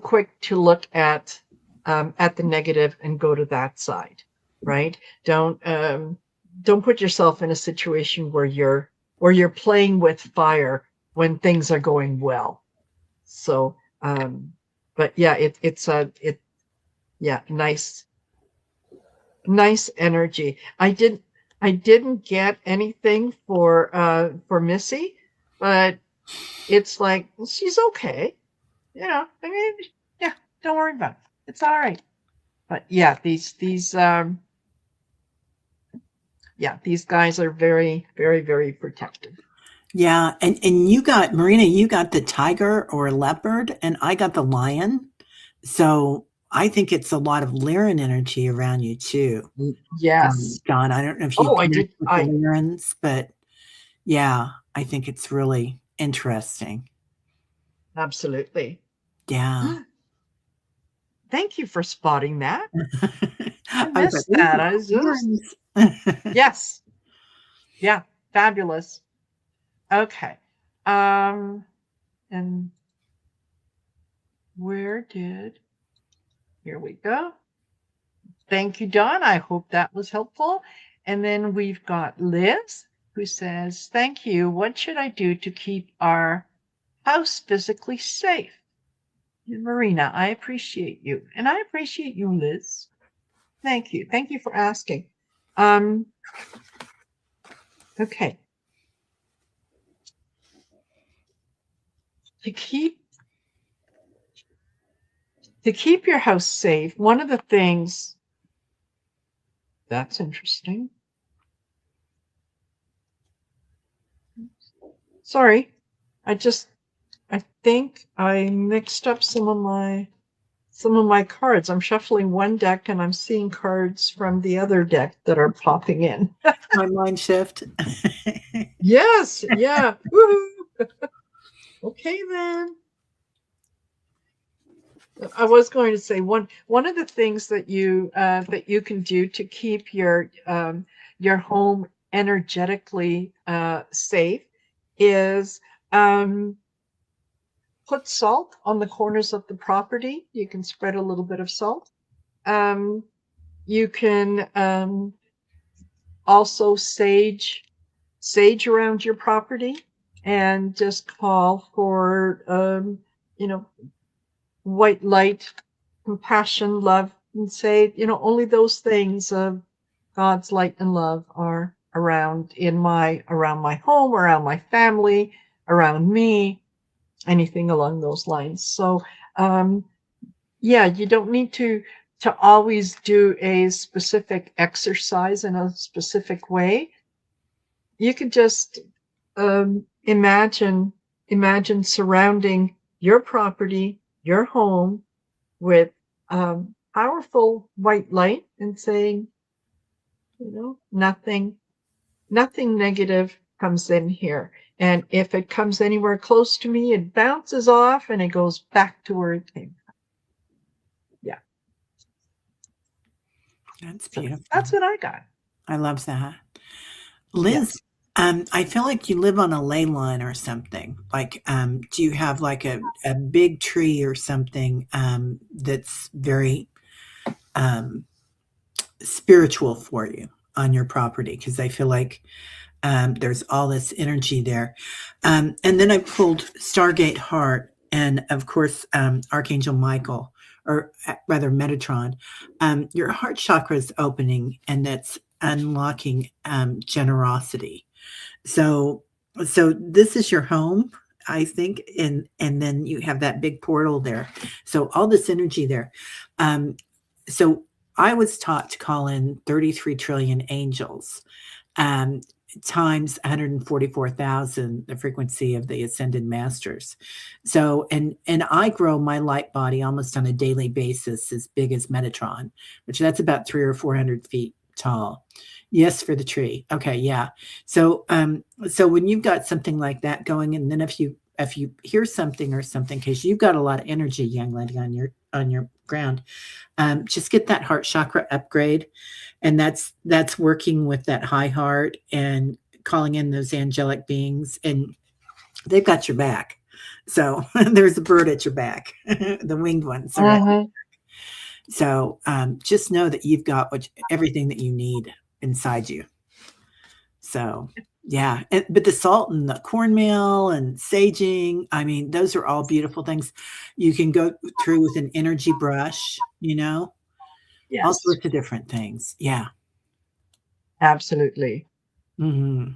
quick to look at the negative and go to that side, right? Don't put yourself in a situation where you're playing with fire when things are going well. So, but yeah, it's nice energy. I didn't get anything for Missy, but it's like, she's okay. I mean, yeah, don't worry about it. It's all right. But yeah, these guys are very, very, very protective. Yeah, and you got, Marina, you got the tiger or leopard, and I got the lion. So I think it's a lot of Lyran energy around you too. Yes. Dawn, I don't know if you I did. With the Lyrans, but yeah, I think it's really interesting. Absolutely. Yeah. Thank you for spotting that. I I was like, missed that. I was just, "Ooh, yes. Yeah. Fabulous. Okay. And here we go. Thank you, Don. I hope that was helpful. And then we've got Liz who says, thank you. What should I do to keep our house physically safe? Marina, I appreciate you. And I appreciate you, Liz. Thank you. Thank you for asking. Okay. To keep your house safe, one of the things that's interesting. Sorry. I think I mixed up some of my cards. I'm shuffling one deck and I'm seeing cards from the other deck that are popping in. my mind shift." Yes, yeah. Woohoo. Okay then. I was going to say one of the things that you can do to keep your home energetically safe is put salt on the corners of the property. You can spread a little bit of salt. You can also sage around your property and just call for white light, compassion, love, and say, only those things of God's light and love are around around my home, around my family, around me, anything along those lines. So, yeah, you don't need to always do a specific exercise in a specific way. You could just imagine surrounding your property, your home, with powerful white light and saying, nothing negative comes in here. And if it comes anywhere close to me, it bounces off and it goes back to where it came from. Yeah. That's So beautiful. that's what I got. I love that. Liz, Yes. I feel like you live on a ley line or something. Like, do you have like a big tree or something that's very spiritual for you on your property? Because I feel like there's all this energy there. And then I pulled Stargate Heart and, of course, Archangel Michael, or rather Metatron. Your heart chakra is opening, and that's unlocking generosity. So this is your home, I think, and then you have that big portal there. So all this energy there. So I was taught to call in 33 trillion angels. Um, times 144,000 the frequency of the ascended masters. So and I grow my light body almost on a daily basis as big as Metatron, which that's about 300 or 400 feet tall. Yes, for the tree. Okay, yeah. So so when you've got something like that going, and then if you hear something or something, because you've got a lot of energy, young lady, on your ground, just get that heart chakra upgrade, and that's working with that high heart and calling in those angelic beings, and they've got your back. So there's a bird at your back. The winged ones are at. So just know that you've got everything that you need inside you. So yeah, but the salt and the cornmeal and saging, I mean, those are all beautiful things. You can go through with an energy brush, all Yes. sorts of different things. Yeah. Absolutely. Mm-hmm.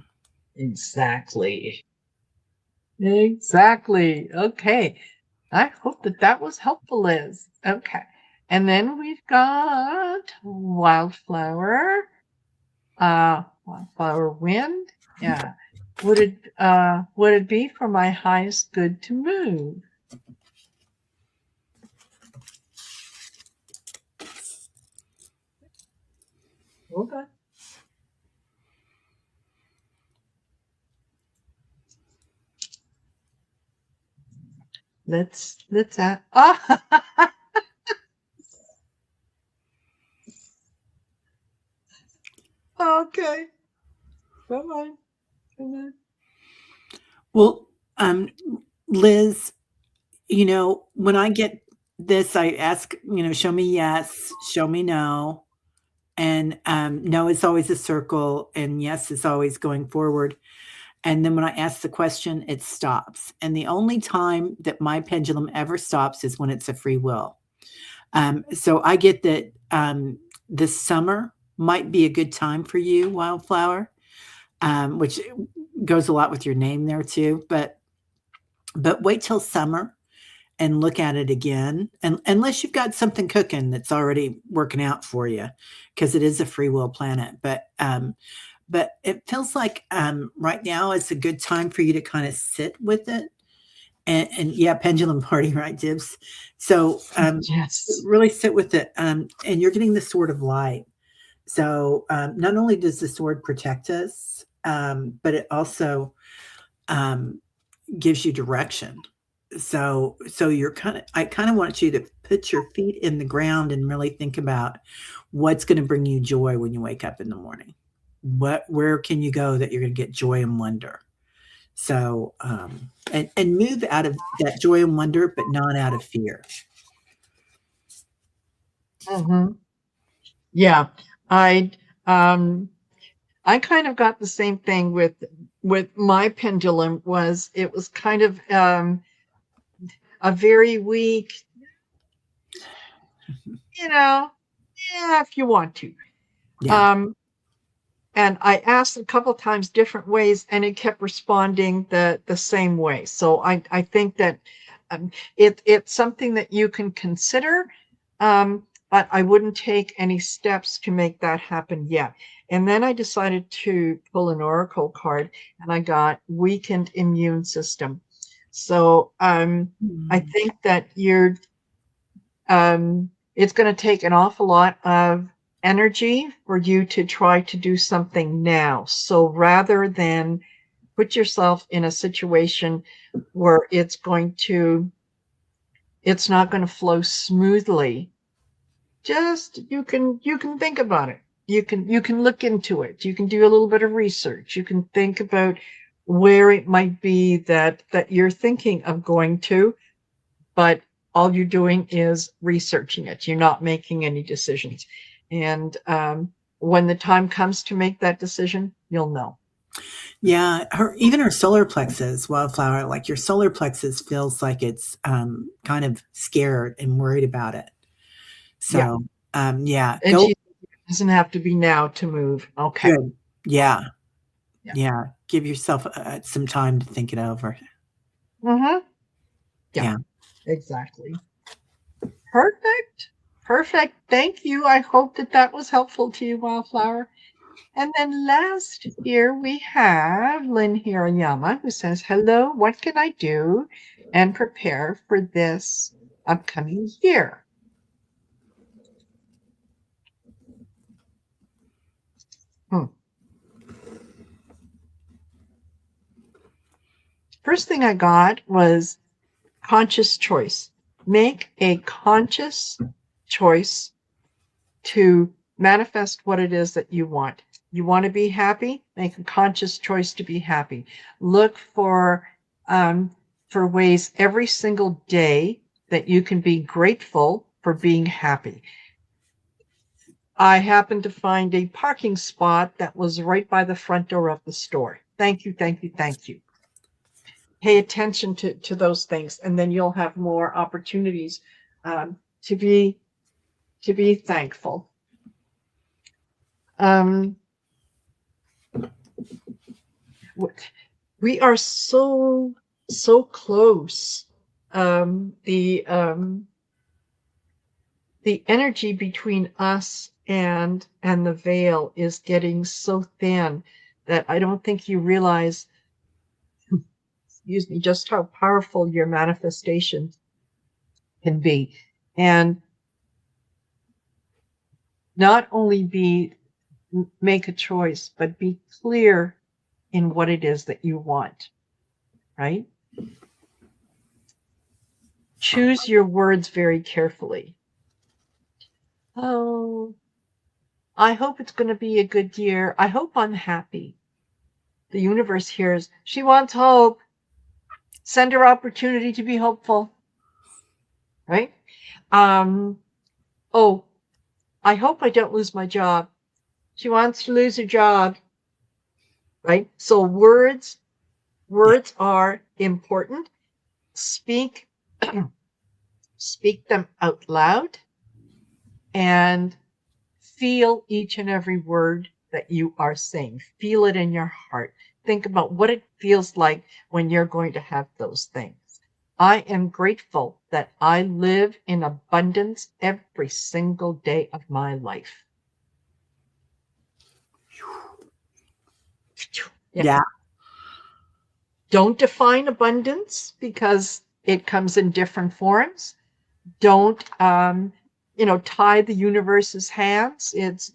Exactly. Exactly. Okay. I hope that was helpful, Liz. Okay. And then we've got Wildflower. Wildflower Wind. Yeah. Would it be for my highest good to move? Okay. Let's Okay. Bye-bye. Good night. Well, Liz, when I get this, I ask, show me yes, show me no. And no is always a circle, and yes is always going forward. And then when I ask the question, it stops. And the only time that my pendulum ever stops is when it's a free will. So I get that this summer might be a good time for you, Wildflower, which goes a lot with your name there too. But wait till summer and look at it again, and unless you've got something cooking that's already working out for you, because it is a free will planet. But it feels like right now is a good time for you to kind of sit with it. And yeah, pendulum party, right, Dibs? So Yes. really sit with it. And you're getting the sword of light. So not only does the sword protect us, but it also gives you direction. So I kind of want you to put your feet in the ground and really think about what's going to bring you joy when you wake up in the morning. Where can you go that you're going to get joy and wonder? So and move out of that joy and wonder, but not out of fear. Mm-hmm. Yeah. I um I kind of got the same thing with my pendulum. It was kind of a very weak, yeah, if you want to. Yeah. Um and I asked a couple times different ways, and it kept responding the same way. So I think that it's something that you can consider, but I wouldn't take any steps to make that happen yet. And then I decided to pull an oracle card, and I got weakened immune system. So I Mm. think that it's going to take an awful lot of energy for you to try to do something now. So rather than put yourself in a situation where it's not going to flow smoothly, just you can think about it. You can look into it. You can do a little bit of research. You can think about where it might be that you're thinking of going to, but all you're doing is researching it. You're not making any decisions. And when the time comes to make that decision, you'll know. Yeah, even her solar plexus, Wildflower, like your solar plexus feels like it's kind of scared and worried about it. Yeah. So yeah, And go she doesn't have to be now to move. Okay. good. Yeah, Yeah. yeah. Give yourself some time to think it over. Mm-hmm. Yeah, Yeah. exactly. Perfect. Perfect. Thank you. I hope that was helpful to you, Wildflower. And then last here we have Lynn Hirayama, who says, hello, what can I do and prepare for this upcoming year? Hmm. First thing I got was conscious choice. Make a conscious choice to manifest what it is that you want. You want to be happy? Make a conscious choice to be happy. Look for ways every single day that you can be grateful for being happy. I happened to find a parking spot that was right by the front door of the store. Thank you, thank you, thank you. Pay attention to those things, and then you'll have more opportunities to be thankful. Um, we are so close. The energy between us and the veil is getting so thin that I don't think you realize, excuse me, just how powerful your manifestation can be. And not only make a choice, but be clear in what it is that you want, right? Choose your words very carefully. Oh, I hope it's going to be a good year. I hope I'm happy. The universe hears, she wants hope. Send her opportunity to be hopeful. Right? Oh, I hope I don't lose my job. She wants to lose her job. Right? So words are important. Speak them out loud and feel each and every word that you are saying. Feel it in your heart. Think about what it feels like when you're going to have those things. I am grateful that I live in abundance every single day of my life. Yeah. Don't define abundance because it comes in different forms. Don't, tie the universe's hands. It's,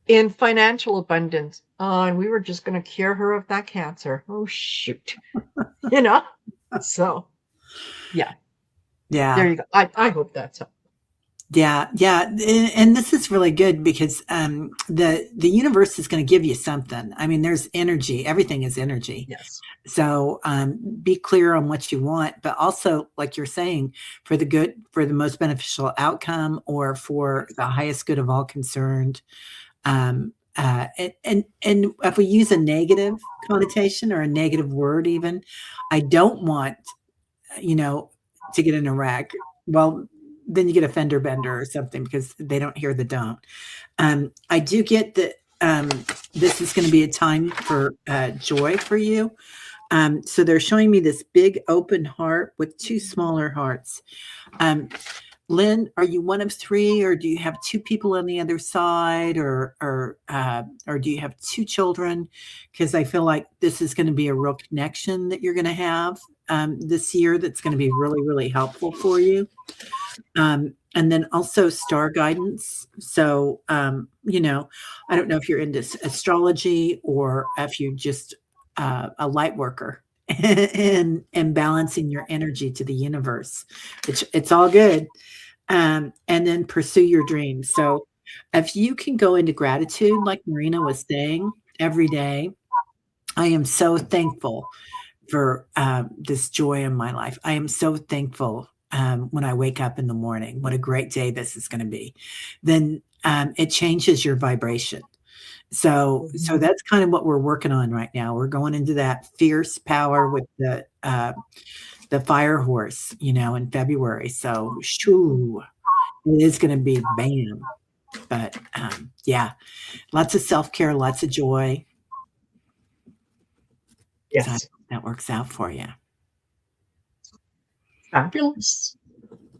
in financial abundance. Oh, and we were just going to cure her of that cancer. Oh, shoot. So, yeah. Yeah. There you go. I hope that's helpful. Yeah, yeah, and this is really good because the universe is going to give you something. I mean, there's energy. Everything is energy. Yes. So be clear on what you want, but also, like you're saying, for the most beneficial outcome, or for the highest good of all concerned. And if we use a negative connotation or a negative word, even, I don't want to get in a wreck. Well, then you get a fender bender or something because they don't hear the don't. I do get that this is going to be a time for joy for you. So they're showing me this big open heart with two smaller hearts. Lynn, are you one of three, or do you have two people on the other side, or do you have two children? Because I feel like this is going to be a real connection that you're going to have this year that's going to be really, really helpful for you. And then also star guidance. So, I don't know if you're into astrology or if you're just a light worker and balancing your energy to the universe. It's all good. And then pursue your dreams. So if you can go into gratitude, like Marina was saying, every day, I am so thankful for this joy in my life. I am so thankful when I wake up in the morning. What a great day this is going to be. Then it changes your vibration. So that's kind of what we're working on right now. We're going into that fierce power with the fire horse, in February. So shoo, it is going to be bam. But yeah, lots of self-care, lots of joy. Yes. So that works out for you. Fabulous.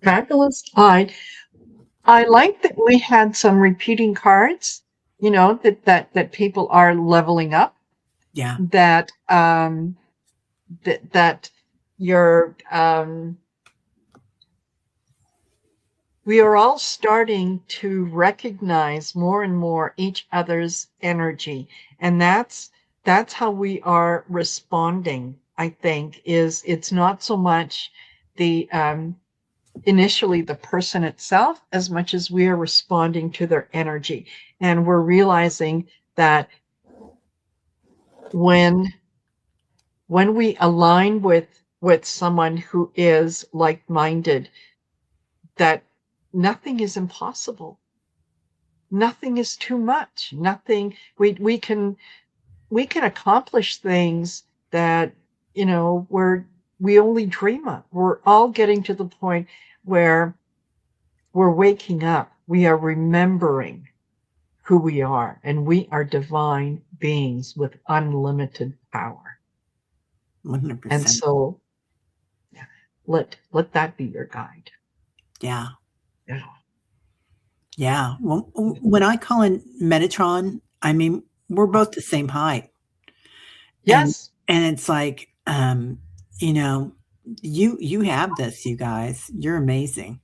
Fabulous. I like that we had some repeating cards, that people are leveling up. Yeah. That you're we are all starting to recognize more and more each other's energy, and that's how we are responding. I think it's not so much the initially the person itself as much as we are responding to their energy, and we're realizing that when we align with someone who is like-minded, that nothing is impossible. Nothing is too much. Nothing, we can accomplish things that, we only dream of. We're all getting to the point where we're waking up. We are remembering who we are, and we are divine beings with unlimited power. 100%. And so let that be your guide. Yeah. Yeah. Yeah. Well, when I call in Metatron, I mean, we're both the same height. Yes. And it's like, you have this, you guys. You're amazing.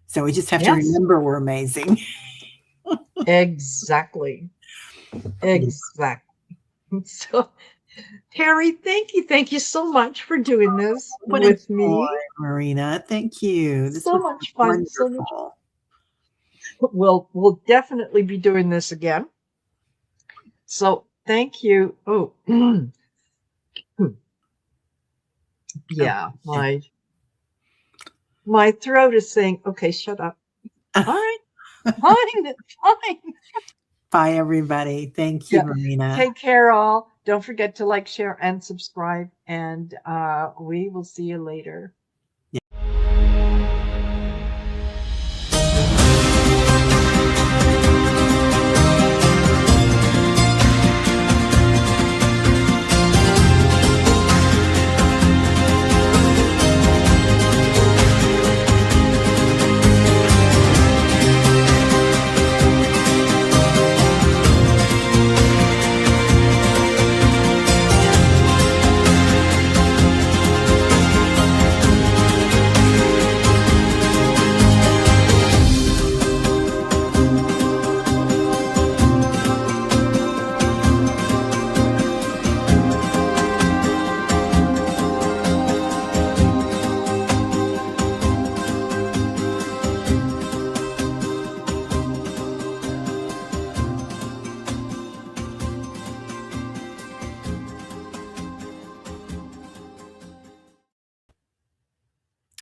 So we just have to remember we're amazing. Exactly. Exactly. So, Teri, thank you so much for doing this with me. Marina, thank you. This so was much fun. wonderful. So much. we'll definitely be doing this again. So thank you. Oh, yeah, my throat is saying, okay, shut up. All right, fine, fine. Bye, everybody. Thank you, Yeah. Marina. Take care, all. Don't forget to like, share, and subscribe. And we will see you later.